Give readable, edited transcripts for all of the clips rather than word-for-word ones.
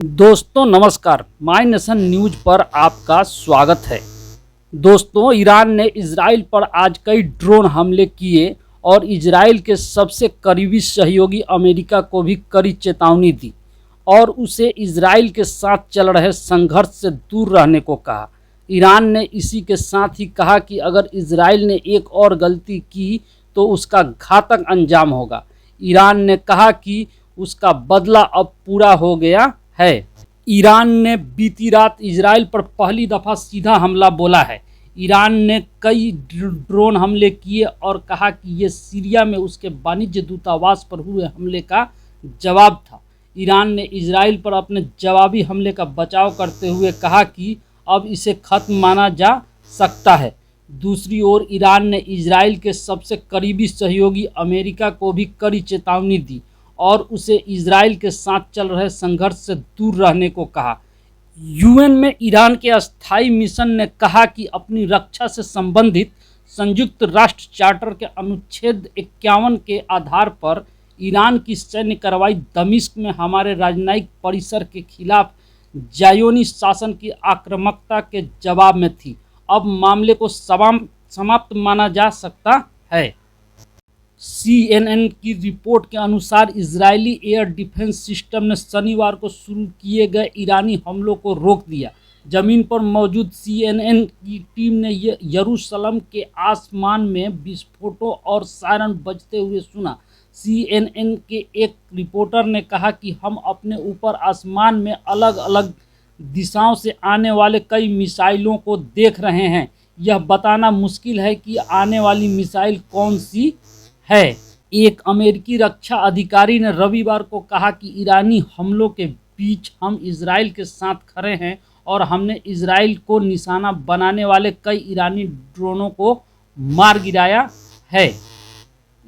दोस्तों नमस्कार, my nation news पर आपका स्वागत है। दोस्तों, ईरान ने इजराइल पर आज कई ड्रोन हमले किए और इजराइल के सबसे करीबी सहयोगी अमेरिका को भी कड़ी चेतावनी दी और उसे इजराइल के साथ चल रहे संघर्ष से दूर रहने को कहा। ईरान ने इसी के साथ ही कहा कि अगर इजराइल ने एक और गलती की तो उसका घातक अंजाम होगा। ईरान ने कहा कि उसका बदला अब पूरा हो गया है। ईरान ने बीती रात इजराइल पर पहली दफा सीधा हमला बोला है। ईरान ने कई ड्रोन हमले किए और कहा कि ये सीरिया में उसके वाणिज्य दूतावास पर हुए हमले का जवाब था। ईरान ने इजराइल पर अपने जवाबी हमले का बचाव करते हुए कहा कि अब इसे खत्म माना जा सकता है। दूसरी ओर ईरान ने इजराइल के सबसे करीबी सहयोगी अमेरिका को भी कड़ी चेतावनी दी और उसे इजराइल के साथ चल रहे संघर्ष से दूर रहने को कहा। यूएन में ईरान के अस्थायी मिशन ने कहा कि अपनी रक्षा से संबंधित संयुक्त राष्ट्र चार्टर के अनुच्छेद 51 के आधार पर ईरान की सैन्य कार्रवाई दमिश्क में हमारे राजनयिक परिसर के खिलाफ ज़ायोनी शासन की आक्रामकता के जवाब में थी। अब मामले को समाप्त माना जा सकता है। CNN की रिपोर्ट के अनुसार इजरायली एयर डिफेंस सिस्टम ने शनिवार को शुरू किए गए ईरानी हमलों को रोक दिया। जमीन पर मौजूद CNN की टीम ने यरूशलेम के आसमान में विस्फोटों और सायरन बजते हुए सुना। CNN के एक रिपोर्टर ने कहा कि हम अपने ऊपर आसमान में अलग अलग दिशाओं से आने वाले कई मिसाइलों को देख रहे हैं। यह बताना मुश्किल है कि आने वाली मिसाइल कौन सी है। एक अमेरिकी रक्षा अधिकारी ने रविवार को कहा कि ईरानी हमलों के बीच हम इजराइल के साथ खड़े हैं और हमने इजराइल को निशाना बनाने वाले कई ईरानी ड्रोनों को मार गिराया है।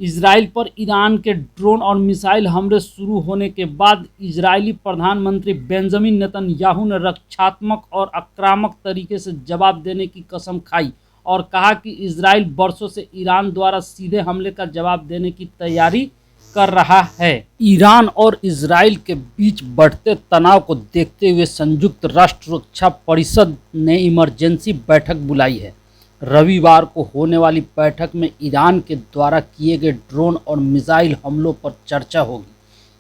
इजराइल पर ईरान के ड्रोन और मिसाइल हमले शुरू होने के बाद इजरायली प्रधानमंत्री बेंजामिन नेतन्याहू ने रक्षात्मक और आक्रामक तरीके से जवाब देने की कसम खाई और कहा कि इजराइल वर्षों से ईरान द्वारा सीधे हमले का जवाब देने की तैयारी कर रहा है। ईरान और इजराइल के बीच बढ़ते तनाव को देखते हुए संयुक्त राष्ट्र रक्षा परिषद ने इमरजेंसी बैठक बुलाई है। रविवार को होने वाली बैठक में ईरान के द्वारा किए गए ड्रोन और मिसाइल हमलों पर चर्चा होगी।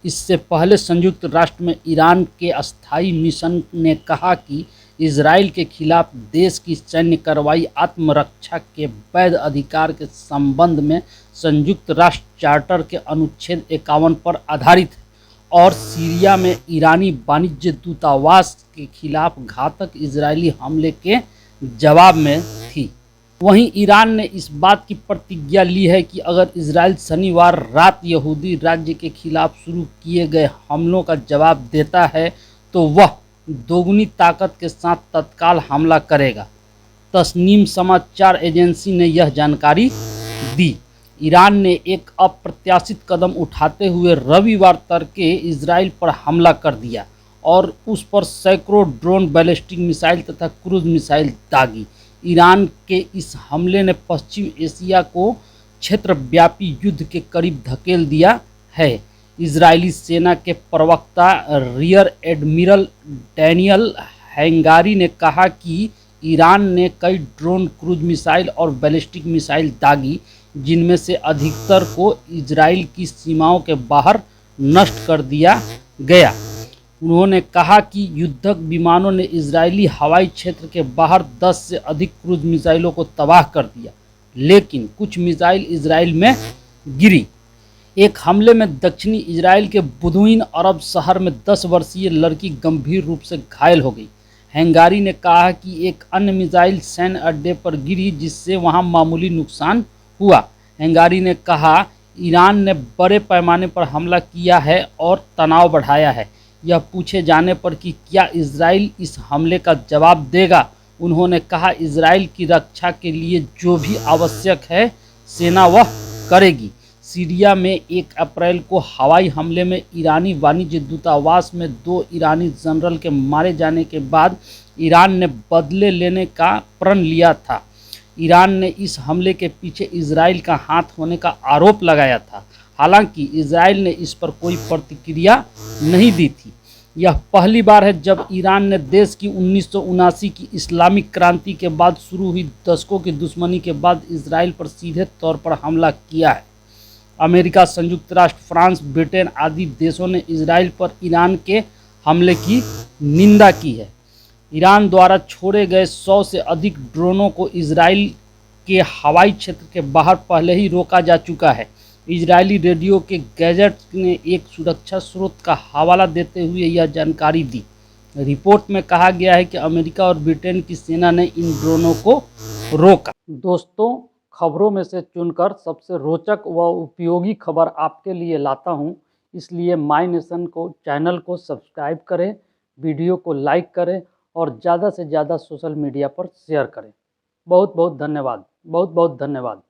इससे पहले संयुक्त राष्ट्र में ईरान के अस्थायी मिशन ने कहा कि इजराइल के खिलाफ देश की सैन्य कार्रवाई आत्मरक्षा के वैध अधिकार के संबंध में संयुक्त राष्ट्र चार्टर के अनुच्छेद 51 पर आधारित है और सीरिया में ईरानी वाणिज्य दूतावास के खिलाफ घातक इजरायली हमले के जवाब में थी। वहीं ईरान ने इस बात की प्रतिज्ञा ली है कि अगर इजराइल शनिवार रात यहूदी राज्य के खिलाफ शुरू किए गए हमलों का जवाब देता है तो वह दोगुनी ताकत के साथ तत्काल हमला करेगा। तस्नीम समाचार एजेंसी ने यह जानकारी दी। ईरान ने एक अप्रत्याशित कदम उठाते हुए रविवार तड़के इजराइल पर हमला कर दिया और उस पर सैकड़ों ड्रोन, बैलिस्टिक मिसाइल तथा क्रूज मिसाइल दागी। ईरान के इस हमले ने पश्चिम एशिया को क्षेत्रव्यापी युद्ध के करीब धकेल दिया है। इजरायली सेना के प्रवक्ता रियर एडमिरल डैनियल हैंगारी ने कहा कि ईरान ने कई ड्रोन, क्रूज मिसाइल और बैलिस्टिक मिसाइल दागी, जिनमें से अधिकतर को इजराइल की सीमाओं के बाहर नष्ट कर दिया गया। उन्होंने कहा कि युद्धक विमानों ने इजरायली हवाई क्षेत्र के बाहर 10 से अधिक क्रूज मिसाइलों को तबाह कर दिया, लेकिन कुछ मिसाइल इजराइल में गिरी। एक हमले में दक्षिणी इजराइल के बुदवीन अरब शहर में 10 वर्षीय लड़की गंभीर रूप से घायल हो गई। हैंगारी ने कहा कि एक अन्य मिसाइल सैन्य अड्डे पर गिरी, जिससे वहां मामूली नुकसान हुआ। हैंगारी ने कहा, ईरान ने बड़े पैमाने पर हमला किया है और तनाव बढ़ाया है। यह पूछे जाने पर कि क्या इजराइल इस हमले का जवाब देगा, उन्होंने कहा, इजराइल की रक्षा के लिए जो भी आवश्यक है सेना वह करेगी। सीरिया में 1 अप्रैल को हवाई हमले में ईरानी वाणिज्य दूतावास में 2 ईरानी जनरल के मारे जाने के बाद ईरान ने बदले लेने का प्रण लिया था। ईरान ने इस हमले के पीछे इजराइल का हाथ होने का आरोप लगाया था। हालांकि इजराइल ने इस पर कोई प्रतिक्रिया नहीं दी थी। यह पहली बार है जब ईरान ने देश की 1979 की इस्लामिक क्रांति के बाद शुरू हुई दशकों की दुश्मनी के बाद इजराइल पर सीधे तौर पर हमला किया है। अमेरिका, संयुक्त राष्ट्र, फ्रांस, ब्रिटेन आदि देशों ने इजराइल पर ईरान के हमले की निंदा की है। ईरान द्वारा छोड़े गए 100 से अधिक ड्रोनों को इजराइल के हवाई क्षेत्र के बाहर पहले ही रोका जा चुका है। इजरायली रेडियो के गैजेट ने एक सुरक्षा स्रोत का हवाला देते हुए यह जानकारी दी। रिपोर्ट में कहा गया है कि अमेरिका और ब्रिटेन की सेना ने इन ड्रोनों को रोका। दोस्तों, खबरों में से चुनकर सबसे रोचक व उपयोगी खबर आपके लिए लाता हूं, इसलिए माय नेशन को चैनल को सब्सक्राइब करें, वीडियो को लाइक करें और ज़्यादा से ज़्यादा सोशल मीडिया पर शेयर करें। बहुत बहुत धन्यवाद। बहुत बहुत धन्यवाद।